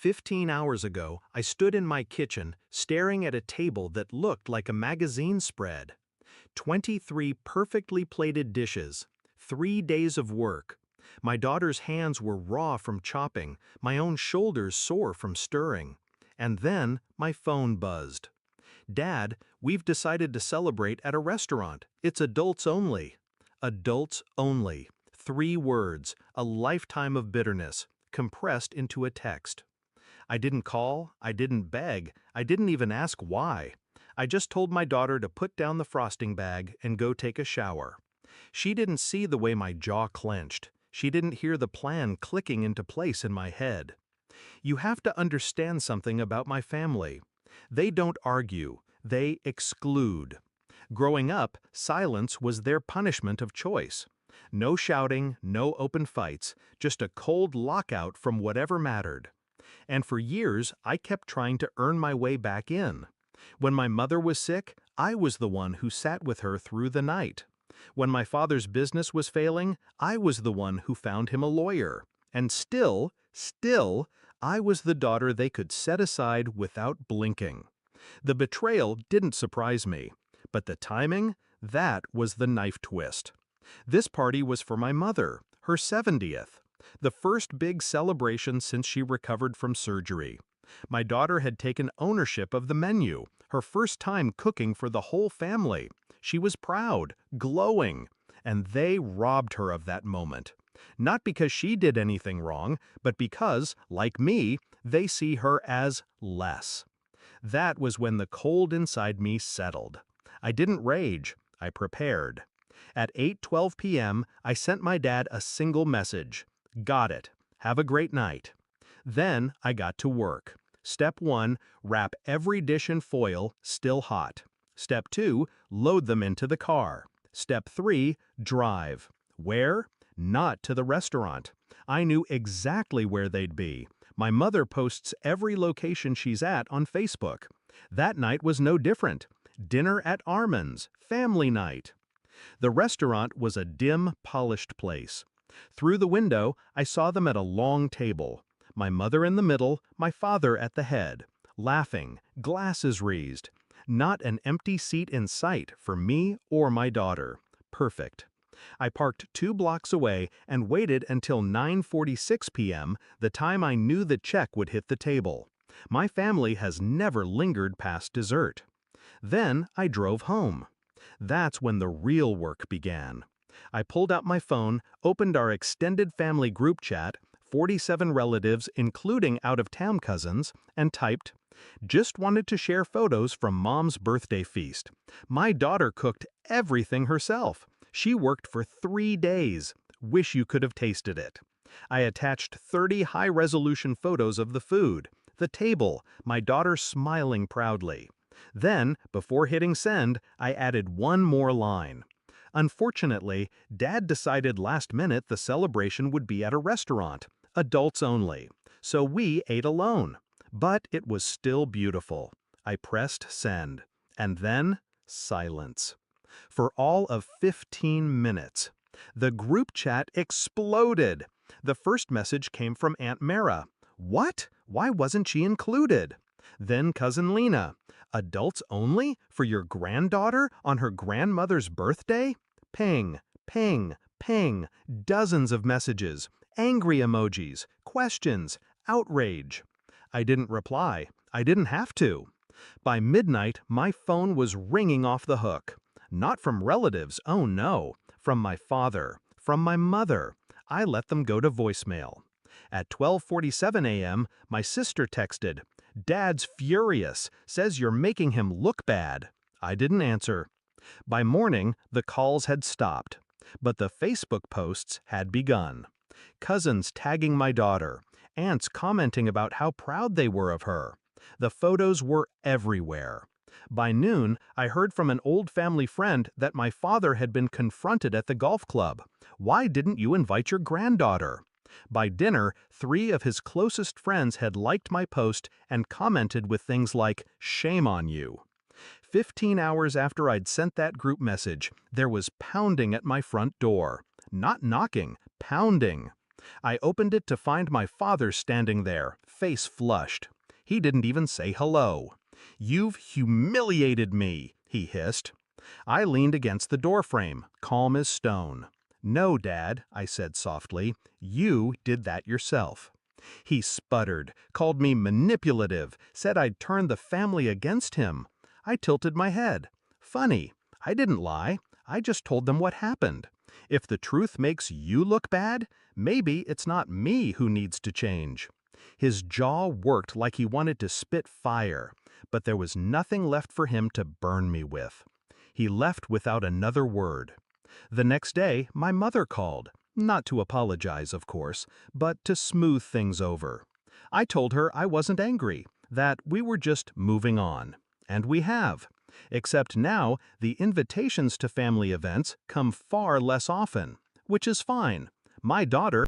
15 hours ago, I stood in my kitchen, staring at a table that looked like a magazine spread. 23 perfectly plated dishes. 3 days of work. My daughter's hands were raw from chopping, my own shoulders sore from stirring. And then, my phone buzzed. "Dad, we've decided to celebrate at a restaurant. It's adults only." Adults only. 3 words, a lifetime of bitterness, compressed into a text. I didn't call, I didn't beg, I didn't even ask why. I just told my daughter to put down the frosting bag and go take a shower. She didn't see the way my jaw clenched. She didn't hear the plan clicking into place in my head. You have to understand something about my family. They don't argue, they exclude. Growing up, silence was their punishment of choice. No shouting, no open fights, just a cold lockout from whatever mattered. And for years, I kept trying to earn my way back in. When my mother was sick, I was the one who sat with her through the night. When my father's business was failing, I was the one who found him a lawyer. And still, I was the daughter they could set aside without blinking. The betrayal didn't surprise me, but the timing, that was the knife twist. This party was for my mother, her 70th. The first big celebration since she recovered from surgery. My daughter had taken ownership of the menu, her first time cooking for the whole family. She was proud, glowing, and they robbed her of that moment. Not because she did anything wrong, but because, like me, they see her as less. That was when the cold inside me settled. I didn't rage, I prepared. At 8:12 p.m., I sent my dad a single message. "Got it. Have a great night." Then I got to work. Step 1, wrap every dish in foil, still hot. Step 2, load them into the car. Step 3, drive. Where? Not to the restaurant. I knew exactly where they'd be. My mother posts every location she's at on Facebook. That night was no different. Dinner at Armand's, family night. The restaurant was a dim, polished place. Through the window, I saw them at a long table. My mother in the middle, my father at the head. Laughing, glasses raised. Not an empty seat in sight for me or my daughter. Perfect. I parked 2 blocks away and waited until 9:46 p.m., the time I knew the check would hit the table. My family has never lingered past dessert. Then I drove home. That's when the real work began. I pulled out my phone, opened our extended family group chat, 47 relatives including out-of-town cousins, and typed, "Just wanted to share photos from Mom's birthday feast. My daughter cooked everything herself. She worked for 3 days. Wish you could have tasted it." I attached 30 high-resolution photos of the food, the table, my daughter smiling proudly. Then, before hitting send, I added one more line. Unfortunately, Dad decided last minute the celebration would be at a restaurant, adults only, so we ate alone. But it was still beautiful. I pressed send. And then, silence. For all of 15 minutes. The group chat exploded. The first message came from Aunt Mara. "What? Why wasn't she included?" Then Cousin Lena. "Adults only? For your granddaughter on her grandmother's birthday?" Ping, ping, ping, dozens of messages, angry emojis, questions, outrage. I didn't reply. I didn't have to. By midnight, my phone was ringing off the hook. Not from relatives, oh no, from my father, from my mother. I let them go to voicemail. At 12:47 a.m., my sister texted, "Dad's furious, says you're making him look bad." I didn't answer. By morning, the calls had stopped, but the Facebook posts had begun. Cousins tagging my daughter, aunts commenting about how proud they were of her. The photos were everywhere. By noon, I heard from an old family friend that my father had been confronted at the golf club. "Why didn't you invite your granddaughter?" By dinner, 3 of his closest friends had liked my post and commented with things like, "Shame on you." 15 hours after I'd sent that group message, there was pounding at my front door. Not knocking, pounding. I opened it to find my father standing there, face flushed. He didn't even say hello. "You've humiliated me," he hissed. I leaned against the doorframe, calm as stone. "No, Dad," I said softly, "you did that yourself." He sputtered, called me manipulative, said I'd turned the family against him. I tilted my head. Funny, I didn't lie. I just told them what happened. If the truth makes you look bad, maybe it's not me who needs to change. His jaw worked like he wanted to spit fire, but there was nothing left for him to burn me with. He left without another word. The next day, my mother called. Not to apologize, of course, but to smooth things over. I told her I wasn't angry, that we were just moving on. And we have. Except now, the invitations to family events come far less often, which is fine. My daughter